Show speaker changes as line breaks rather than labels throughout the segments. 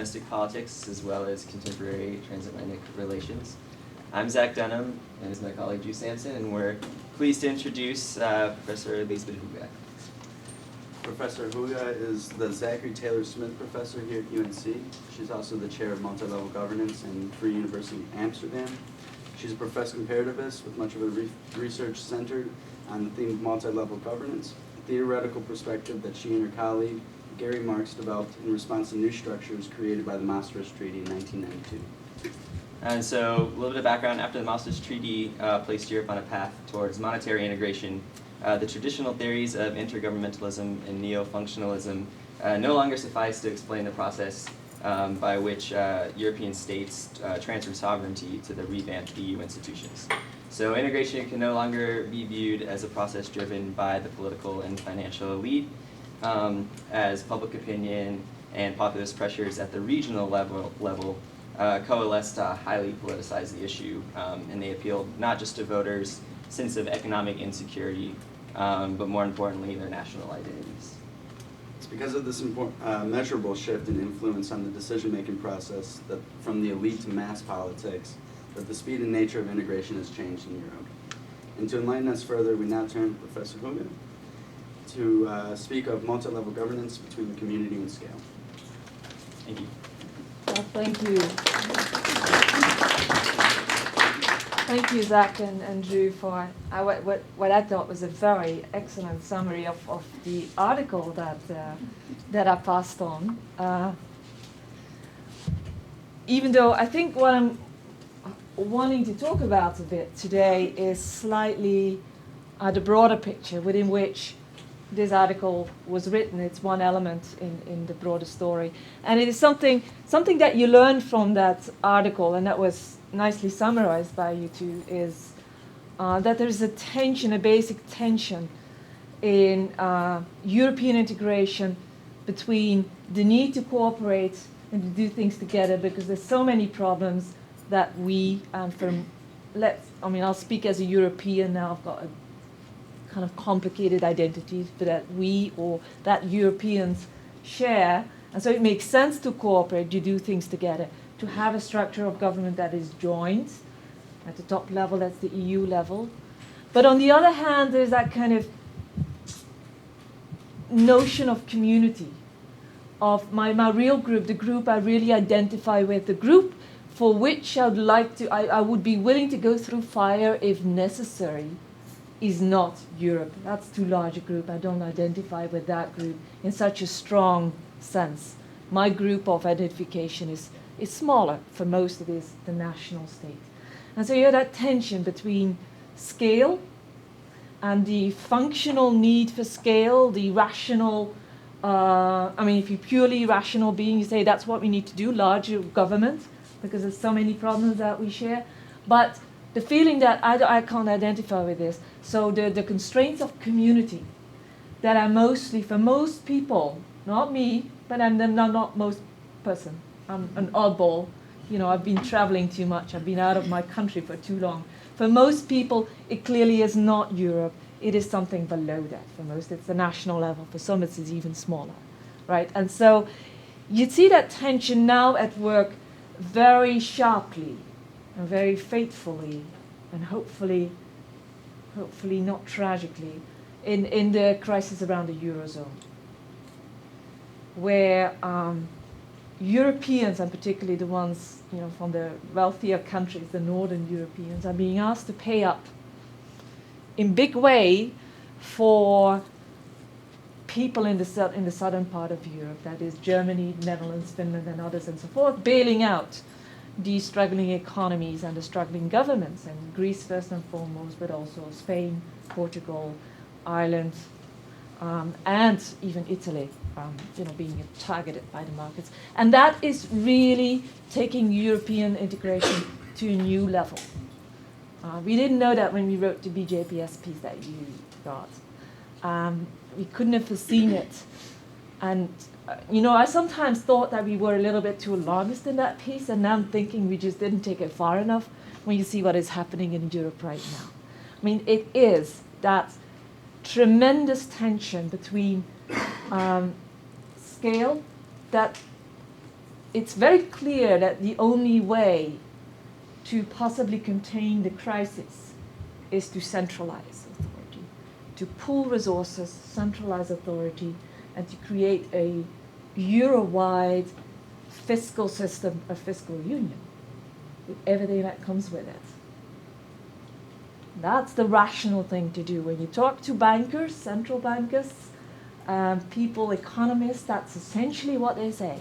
domestic politics as well as contemporary transatlantic relations. I'm Zach Dunham, and this is my colleague Drew Sampson, and we're pleased to introduce Professor Liesbet Hooghe.
Professor Hooghe is the Zachary Taylor Smith Professor here at UNC. She's also the chair of Multilevel Governance in Free University Amsterdam. She's a professed comparativist with much of her research centered on the theme of multi-level governance, a theoretical perspective that she and her colleague Gary Marks developed in response to new structures created by the Maastricht Treaty in 1992.
And so, a little bit of background. After the Maastricht Treaty placed Europe on a path towards monetary integration, the traditional theories of intergovernmentalism and neo-functionalism no longer suffice to explain the process by which European states transferred sovereignty to the revamped EU institutions. So integration can no longer be viewed as a process driven by the political and financial elite, as public opinion and populist pressures at the regional level coalesced to highly politicize the issue, and they appealed not just to voters' sense of economic insecurity, but more importantly, their national identities.
It's because of this measurable shift in influence on the decision-making process that from the elite to mass politics that the speed and nature of integration has changed in Europe. And to enlighten us further, we now turn to Professor Hooghe to speak of multi-level governance between the community and scale.
Thank you.
Well, thank you. Thank you, Zach and Drew, for what I thought was a very excellent summary of the article that I passed on. Even though I think what I'm wanting to talk about a bit today is slightly the broader picture within which this article was written. It's one element in the broader story. And it is something that you learned from that article, and that was nicely summarized by you two, is that there's a tension, a basic tension in European integration between the need to cooperate and to do things together, because there's so many problems that we, I'll speak as a European now, I've got a kind of complicated identities, but that Europeans share. And so it makes sense to cooperate, to do things together, to have a structure of government that is joint. At the top level, that's the EU level. But on the other hand, there's that kind of notion of community, of my real group, the group I really identify with, the group for which I would be willing to go through fire if necessary, is not Europe. That's too large a group. I don't identify with that group in such a strong sense. My group of identification is smaller. For most it is the national state. And so you have that tension between scale and the functional need for scale, the rational, if you're purely rational being, you say that's what we need to do, larger government, because there's so many problems that we share. But the feeling that I can't identify with this, so the constraints of community that are mostly, for most people, not me, but I'm not most person. I'm an oddball. I've been traveling too much. I've been out of my country for too long. For most people, it clearly is not Europe. It is something below that. For most, it's the national level. For some, it's even smaller, right? And so you see that tension now at work very sharply and very faithfully, and hopefully not tragically, in the crisis around the Eurozone, where Europeans, and particularly the ones from the wealthier countries, the northern Europeans, are being asked to pay up in big way for people in the southern part of Europe, that is Germany, Netherlands, Finland, and others, and so forth, bailing out the struggling economies and the struggling governments, and Greece first and foremost, but also Spain, Portugal, Ireland, and even Italy, being targeted by the markets. And that is really taking European integration to a new level. We didn't know that when we wrote the BJPS piece that you got. We couldn't have foreseen it. And I sometimes thought that we were a little bit too alarmist in that piece, and now I'm thinking we just didn't take it far enough when you see what is happening in Europe right now. It is that tremendous tension between scale that it's very clear that the only way to possibly contain the crisis is to centralize authority, to pool resources, centralize authority, and to create a Euro-wide fiscal system, a fiscal union, with everything that comes with it. That's the rational thing to do. When you talk to bankers, central bankers, people, economists, that's essentially what they say.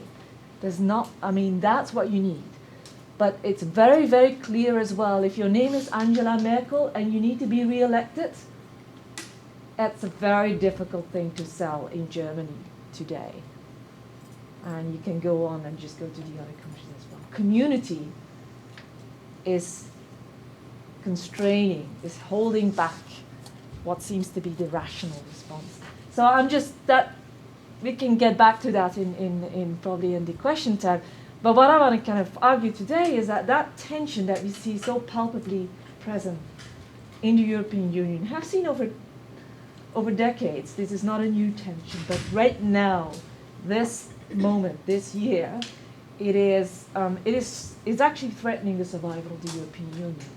There's not, I mean, that's what you need. But it's very, very clear as well, if your name is Angela Merkel and you need to be re-elected, that's a very difficult thing to sell in Germany today. And you can go on and just go to the other countries as well. Community is constraining, is holding back what seems to be the rational response. So I'm just, that we can get back to that in probably in the question time. But what I want to kind of argue today is that that tension that we see so palpably present in the European Union, have seen over decades. This is not a new tension, but right now, this moment, this year, it's actually threatening the survival of the European Union.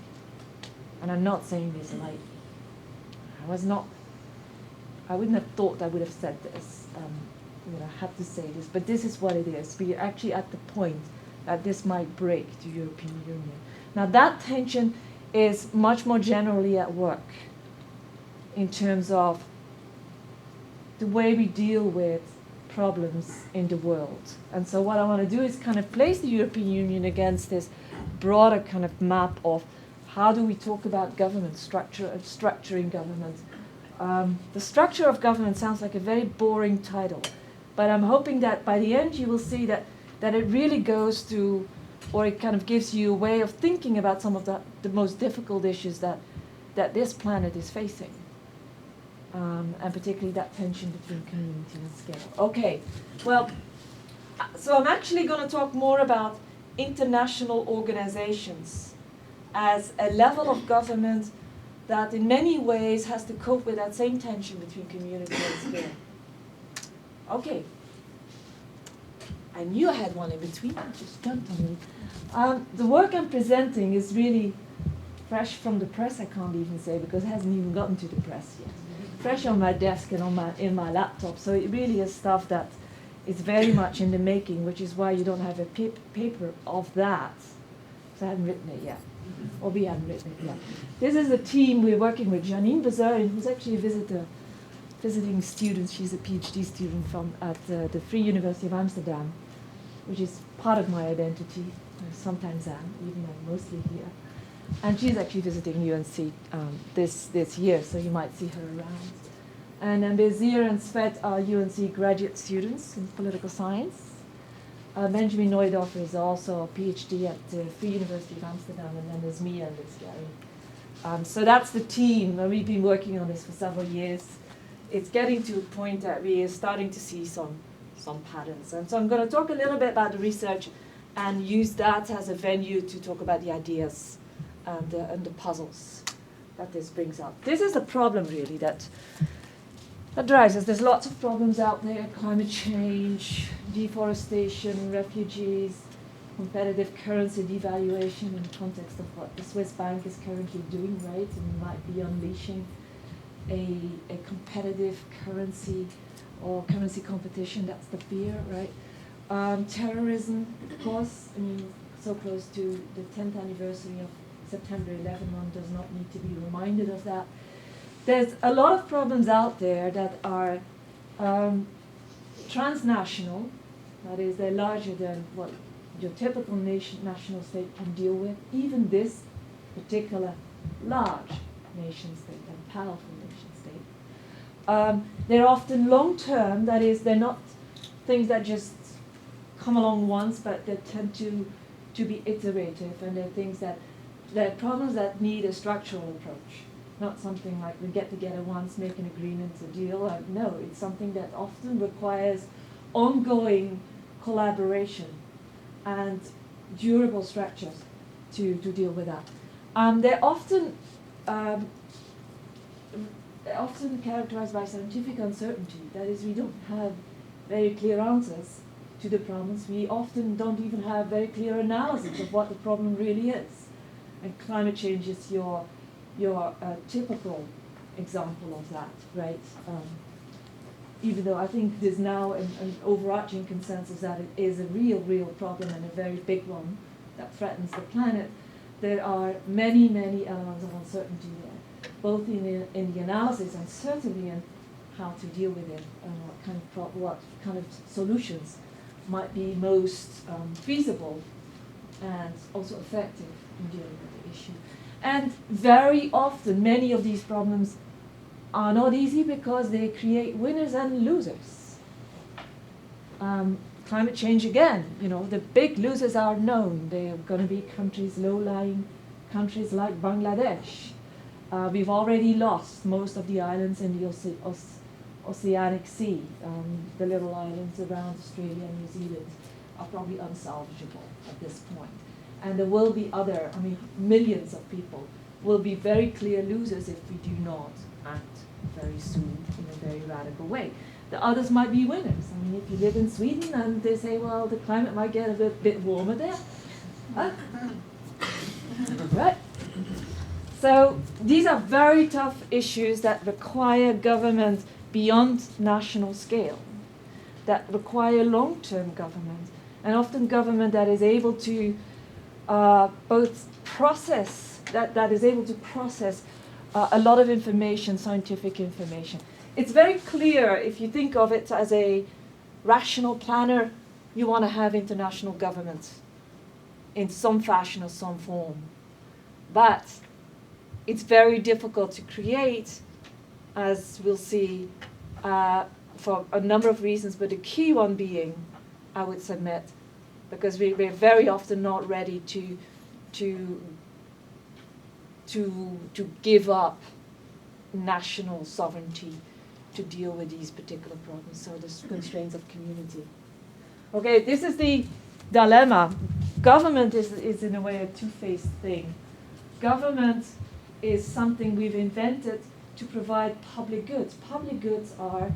And I'm not saying this lightly. I wouldn't have thought I would have said this. I have to say this, but this is what it is. We are actually at the point that this might break the European Union. Now that tension is much more generally at work in terms of the way we deal with problems in the world. And so what I want to do is kind of place the European Union against this broader kind of map of how do we talk about government structure and structuring government. The structure of government sounds like a very boring title, but I'm hoping that by the end you will see that it really goes to, or it kind of gives you a way of thinking about some of the most difficult issues that this planet is facing. And particularly that tension between community and scale. Okay, well, so I'm actually going to talk more about international organizations as a level of government that in many ways has to cope with that same tension between community and scale. Okay. I knew I had one in between, it just jumped on me. The work I'm presenting is really fresh from the press, I can't even say, because it hasn't even gotten to the press yet. Fresh on my desk and in my laptop, so it really is stuff that is very much in the making, which is why you don't have a paper of that. So I haven't written it yet, or we haven't written it yet. This is a team we're working with. Janine Bazarin, who's actually a visiting student. She's a PhD student at the Free University of Amsterdam, which is part of my identity. Sometimes am, even I'm mostly here. And she's actually visiting UNC this year, so you might see her around. And Bezir and Sept are UNC graduate students in political science. Benjamin Neudorfer is also a PhD at the Free University of Amsterdam, and then there's me and there's Gary. So that's the team, and we've been working on this for several years. It's getting to a point that we are starting to see some patterns. And so I'm going to talk a little bit about the research and use that as a venue to talk about the ideas and the puzzles that this brings up. This is the problem, really, that drives us. There's lots of problems out there: climate change, deforestation, refugees, competitive currency devaluation in the context of what the Swiss bank is currently doing, right? And might be unleashing a competitive currency or currency competition. That's the fear, right? Terrorism, of course. I mean, so close to the 10th anniversary of September 11, one does not need to be reminded of that. There's a lot of problems out there that are transnational, that is, they're larger than what your typical national state can deal with, even this particular large nation state and powerful nation state. They're often long-term, that is, they're not things that just come along once, but they tend to be iterative, and they're things they're problems that need a structural approach. Not something like we get together once, make an agreement, a deal. No, it's something that often requires ongoing collaboration and durable structures to deal with that. They're often characterized by scientific uncertainty. That is, we don't have very clear answers to the problems. We often don't even have very clear analysis of what the problem really is. And climate change is your typical example of that, right? Even though I think there's now an overarching consensus that it is a real problem and a very big one that threatens the planet, there are many elements of uncertainty there, both in the analysis and certainly in how to deal with it and what kind of solutions might be most feasible and also effective in dealing with the issue. And very often, many of these problems are not easy because they create winners and losers. Climate change again, the big losers are known. They are going to be countries, low-lying countries like Bangladesh. We've already lost most of the islands in the Oceanic Sea. The little islands around Australia and New Zealand are probably unsalvageable at this point. And there will be millions of people will be very clear losers if we do not act very soon in a very radical way. The others might be winners. If you live in Sweden and they say, well, the climate might get a bit warmer there. Right? So these are very tough issues that require government beyond national scale, that require long-term government, and often government that is able to both process, that is able to process a lot of information, scientific information. It's very clear, if you think of it as a rational planner, you want to have international government in some fashion or some form. But it's very difficult to create, as we'll see, for a number of reasons, but the key one being, I would submit, because we're very often not ready to give up national sovereignty to deal with these particular problems, so the constraints of community. Okay, this is the dilemma. Government is in a way a two-faced thing. Government is something we've invented to provide public goods. Public goods are,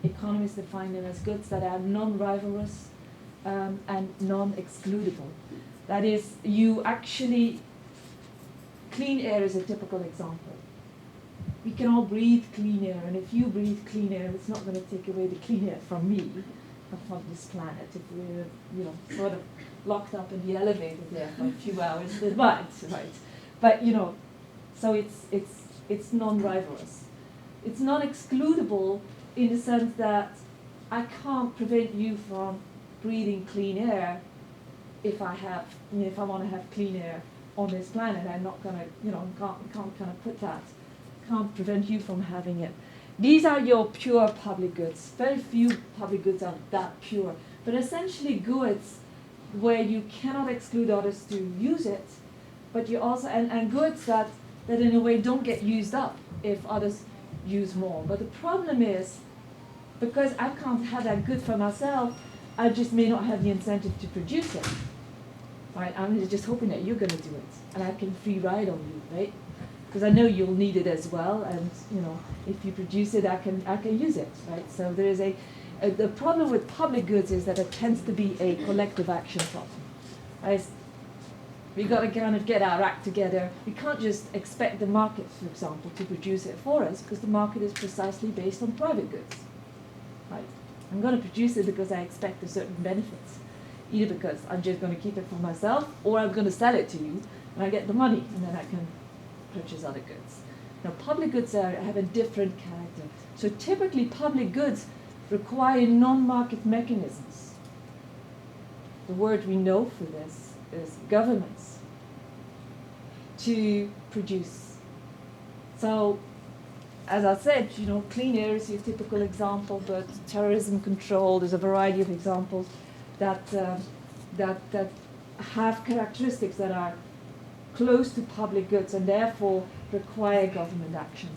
economists define them as goods that are non-rivalrous and non-excludable. That is, clean air is a typical example. We can all breathe clean air, and if you breathe clean air, it's not going to take away the clean air from me, from this planet. If we're, sort of locked up in the elevator there for a few hours, it might, right? But so it's non-rivalrous. It's non-excludable in the sense that I can't prevent you from breathing clean air if I want to have clean air on this planet. I'm not going to, can't kind of put that. Can't prevent you from having it. These are your pure public goods. Very few public goods are that pure. But essentially goods where you cannot exclude others to use it, but you also, and goods that in a way don't get used up if others use more. But the problem is, because I can't have that good for myself, I just may not have the incentive to produce it. Right? I'm just hoping that you're going to do it, and I can free ride on you, right? Because I know you'll need it as well, and if you produce it, I can use it, right? So there is the problem with public goods is that it tends to be a collective action problem. Right? We got to kind of get our act together. We can't just expect the market, for example, to produce it for us, because the market is precisely based on private goods. Right? I'm going to produce it because I expect a certain benefits, either because I'm just going to keep it for myself, or I'm going to sell it to you, and I get the money, and then I can purchase other goods. Now, public goods have a different character. So typically, public goods require non-market mechanisms. The word we know for this is governments to produce. So, as I said, clean air is your typical example, but terrorism control, there's a variety of examples that have characteristics that are close to public goods and therefore require government action.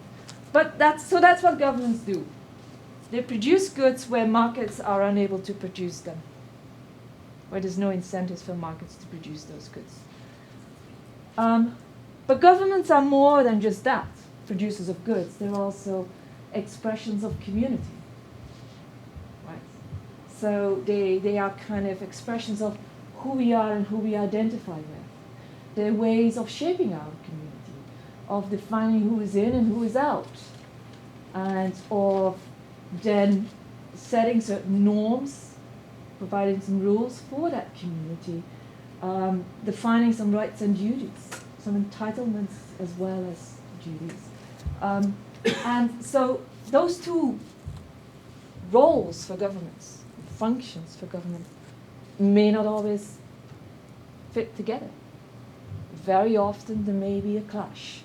But that's what governments do. They produce goods where markets are unable to produce them, where there's no incentives for markets to produce those goods. But governments are more than just that, producers of goods. They're also expressions of community. Right? So they are kind of expressions of who we are and who we identify with. They're ways of shaping our community, of defining who is in and who is out, and of then setting certain norms, providing some rules for that community, defining some rights and duties, some entitlements as well as duties. And so those two roles for governments, functions for government, may not always fit together. Very often there may be a clash,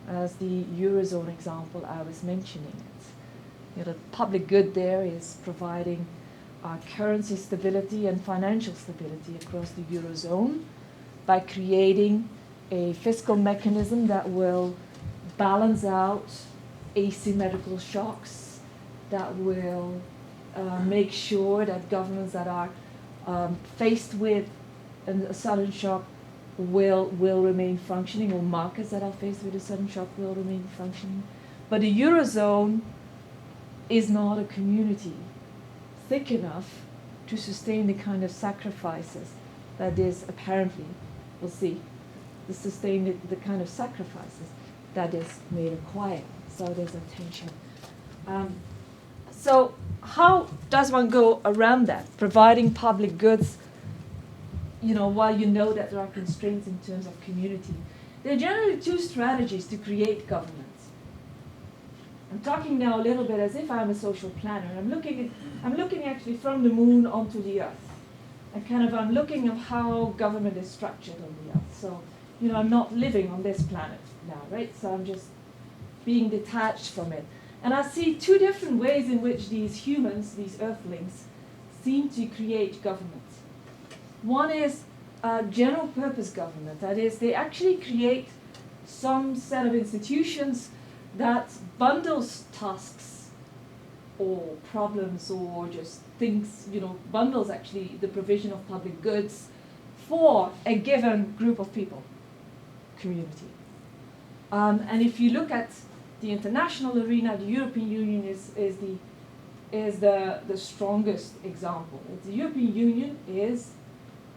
as the Eurozone example I was mentioning it. The public good there is providing currency stability and financial stability across the Eurozone by creating a fiscal mechanism that will balance out asymmetrical shocks, that will make sure that governments that are faced with a sudden shock will remain functioning, or markets that are faced with a sudden shock will remain functioning. But the Eurozone is not a community thick enough to sustain the kind of sacrifices that is apparently, we'll see, to sustain the kind of sacrifices that is may require. So there's a tension. So how does one go around that, providing public goods, while you know that there are constraints in terms of community? There are generally two strategies to create governments. I'm talking now a little bit as if I'm a social planner. I'm looking actually from the moon onto the earth. And I'm looking at how government is structured on the earth. So, I'm not living on this planet now, right? So I'm just being detached from it. And I see two different ways in which these humans, these earthlings, seem to create government. One is a general purpose government. That is, they actually create some set of institutions that bundles tasks or problems or just things, bundles actually the provision of public goods for a given group of people, community. And if you look at the international arena, the European Union is the strongest example. The European Union is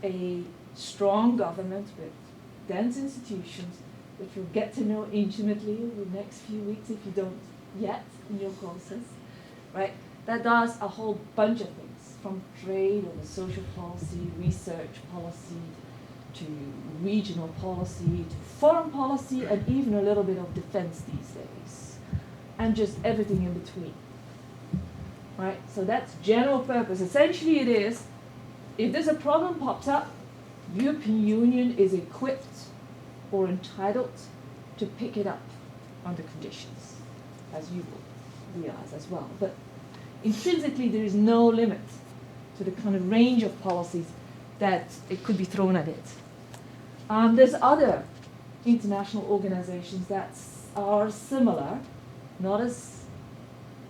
a strong government with dense institutions, which you'll get to know intimately over the next few weeks if you don't yet in your courses, right? That does a whole bunch of things, from trade over social policy, research policy, to regional policy, to foreign policy, and even a little bit of defense these days, and just everything in between, right? So that's general purpose. Essentially it is, if there's a problem pops up, European Union is equipped or entitled to pick it up under conditions, as you will realize as well. But intrinsically, there is no limit to the kind of range of policies that it could be thrown at it. There's other international organizations that are similar, not as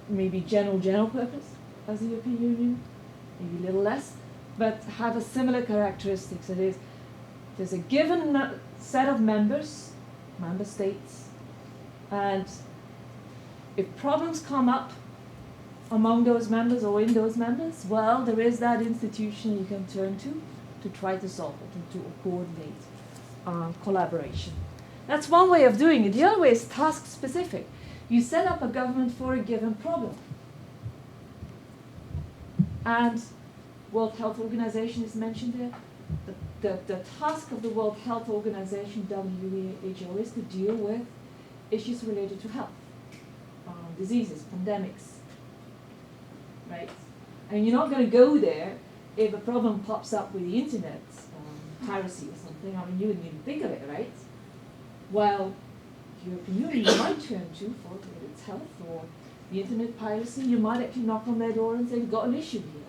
maybe general purpose as the European Union, maybe a little less, but have a similar characteristics. That is, there's a given set of member states, and if problems come up among those members or in those members, well, there is that institution you can turn to try to solve it and to coordinate collaboration. That's one way of doing it. The other way is task specific. You set up a government for a given problem. And World Health Organization is mentioned there. The task of the World Health Organization, WHO, is to deal with issues related to health, diseases, pandemics, right? And you're not going to go there if a problem pops up with the internet, piracy or something. I mean, you wouldn't even think of it, right? Well, the European Union you might turn to for its health or the internet piracy. You might actually knock on their door and say, we've got an issue here.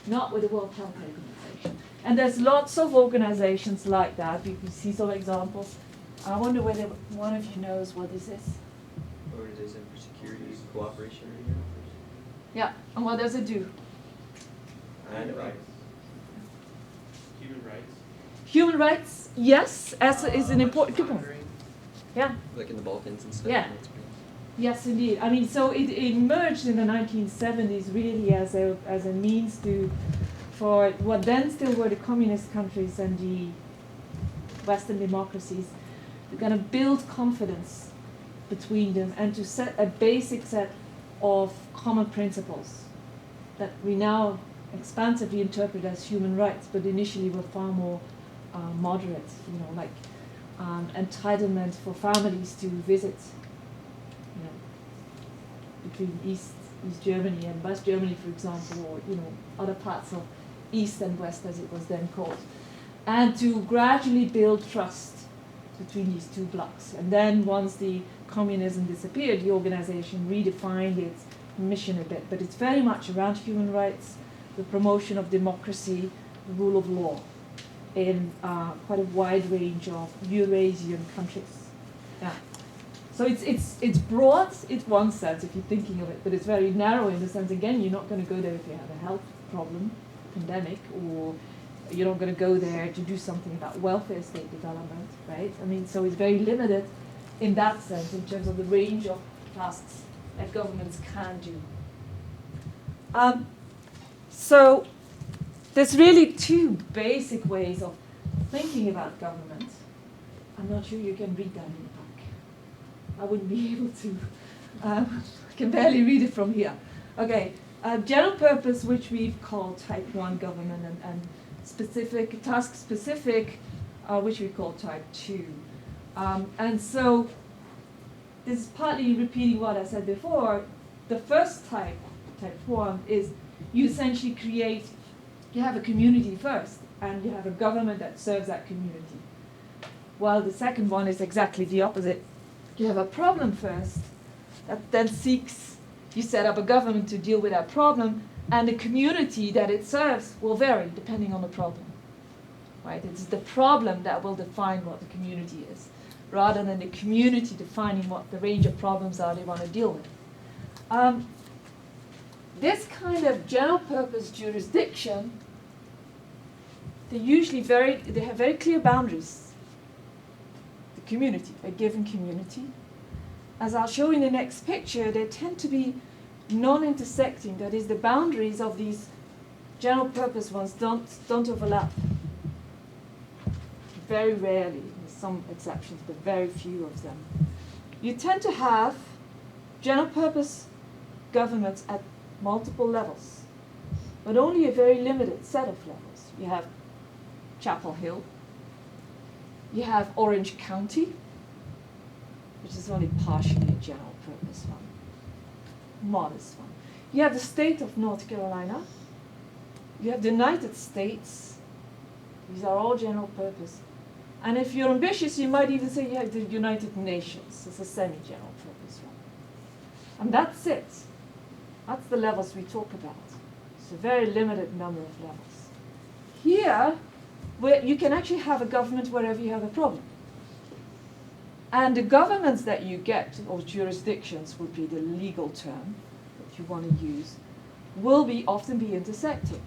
Not with the World Health Organization. And there's lots of organizations like that. You can see some examples. I wonder whether one of you knows what this is.
Organization for Security Cooperation.
Yeah, and what does it do?
And
rights. Human rights.
Human rights, yes, as is an important component. Yeah.
like in the Balkans and stuff.
Yeah. Yes, indeed. I mean, so it emerged in the 1970s really as a means for what then still were the communist countries and the Western democracies to kind of build confidence between them and to set a basic set of common principles that we now expansively interpret as human rights, but initially were far more moderate, like entitlement for families to visit, between East Germany and West Germany, for example, or other parts of East and West, as it was then called, and to gradually build trust between these two blocks. And then once the communism disappeared, the organization redefined its mission a bit, but it's very much around human rights, the promotion of democracy, the rule of law in quite a wide range of Eurasian countries. Yeah. So it's broad in one sense if you're thinking of it, but it's very narrow in the sense, again, you're not going to go there if you have a health problem, pandemic, or you're not going to go there to do something about welfare state development, right? I mean, so it's very limited in that sense in terms of the range of tasks that governments can do. So there's really two basic ways of thinking about government. I'm not sure you can read that in the back. I wouldn't be able to. I can barely read it from here. Okay, general purpose, which we've called type 1 government, and specific, task specific, which we call type 2. And so this is partly repeating what I said before. The first type 1, is you essentially you have a community first, and you have a government that serves that community. While the second one is exactly the opposite. You have a problem first, that then you set up a government to deal with that problem, and the community that it serves will vary depending on the problem. Right? It's the problem that will define what the community is, rather than the community defining what the range of problems are they want to deal with. This kind of general purpose jurisdiction, they have very clear boundaries. The community, a given community. As I'll show in the next picture, they tend to be non-intersecting. That is, the boundaries of these general purpose ones don't overlap. Very rarely, there's some exceptions, but very few of them. You tend to have general purpose governments at multiple levels, but only a very limited set of levels. You have Chapel Hill, you have Orange County, which is only partially a general purpose one, modest one. You have the state of North Carolina, you have the United States. These are all general purpose. And if you're ambitious, you might even say you have the United Nations. It's a semi-general purpose one. And that's it. That's the levels we talk about. It's a very limited number of levels. Here, where you can actually have a government wherever you have a problem. And the governments that you get, or jurisdictions would be the legal term that you want to use, will often be intersecting.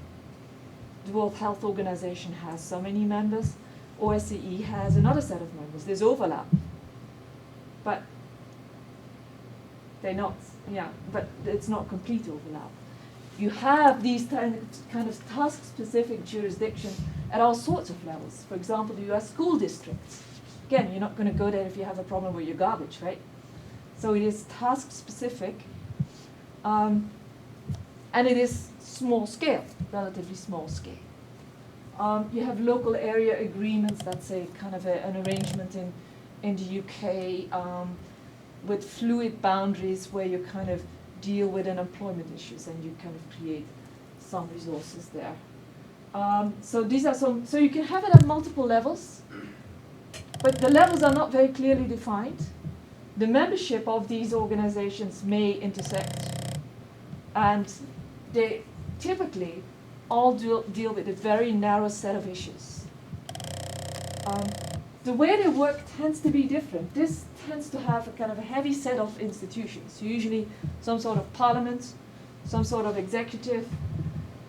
The World Health Organization has so many members, OSCE has another set of members. There's overlap. But but it's not complete overlap. You have these kind of task-specific jurisdiction at all sorts of levels. For example, the US school districts. Again, you're not going to go there if you have a problem with your garbage, right? So it is task-specific, and it is small scale, relatively small scale. You have local area agreements, that's a kind of an arrangement in the UK with fluid boundaries where you kind of deal with unemployment issues and you kind of create some resources there. So these are so you can have it at multiple levels, but the levels are not very clearly defined. The membership of these organizations may intersect, and they typically all deal with a very narrow set of issues. The way they work tends to be different. This tends to have a kind of a heavy set of institutions, usually some sort of parliament, some sort of executive,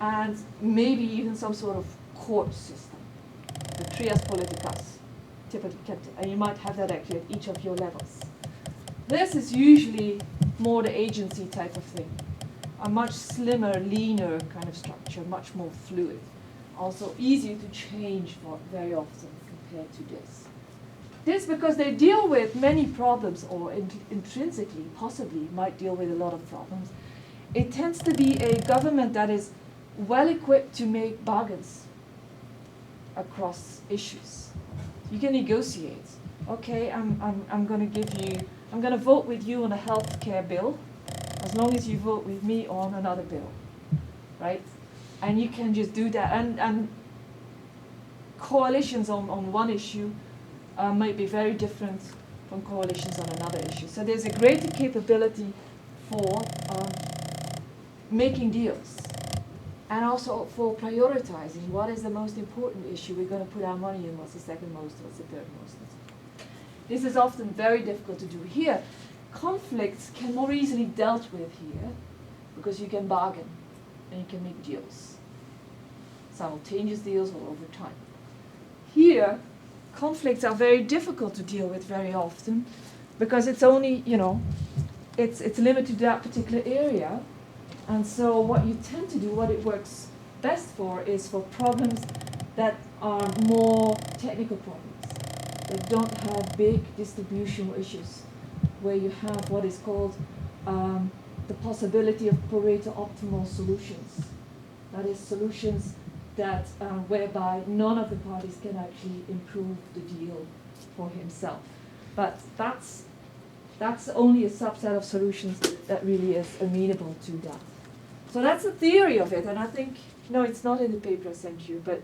and maybe even some sort of court system. The trias politicas, typically kept, and you might have that actually at each of your levels. This is usually more the agency type of thing. A much slimmer, leaner kind of structure, much more fluid. Also easier to change very often compared to this. This because they deal with many problems, or intrinsically, possibly, might deal with a lot of problems. It tends to be a government that is well equipped to make bargains across issues. You can negotiate. Okay, I'm going to vote with you on a health care bill, as long as you vote with me on another bill, right? And you can just do that. And coalitions on one issue might be very different from coalitions on another issue. So there's a greater capability for making deals, and also for prioritizing what is the most important issue we're going to put our money in, what's the second most, what's the third most. This is often very difficult to do here. Conflicts can more easily dealt with here because you can bargain and you can make deals, simultaneous deals or over time. Here, conflicts are very difficult to deal with very often because it's only, it's limited to that particular area. And so what you tend to do, what it works best for, is for problems that are more technical problems, that don't have big distributional issues, where you have what is called the possibility of Pareto optimal solutions. That is, solutions that whereby none of the parties can actually improve the deal for himself. But that's only a subset of solutions that really is amenable to that. So that's the theory of it, and I think, no, it's not in the paper I sent you, but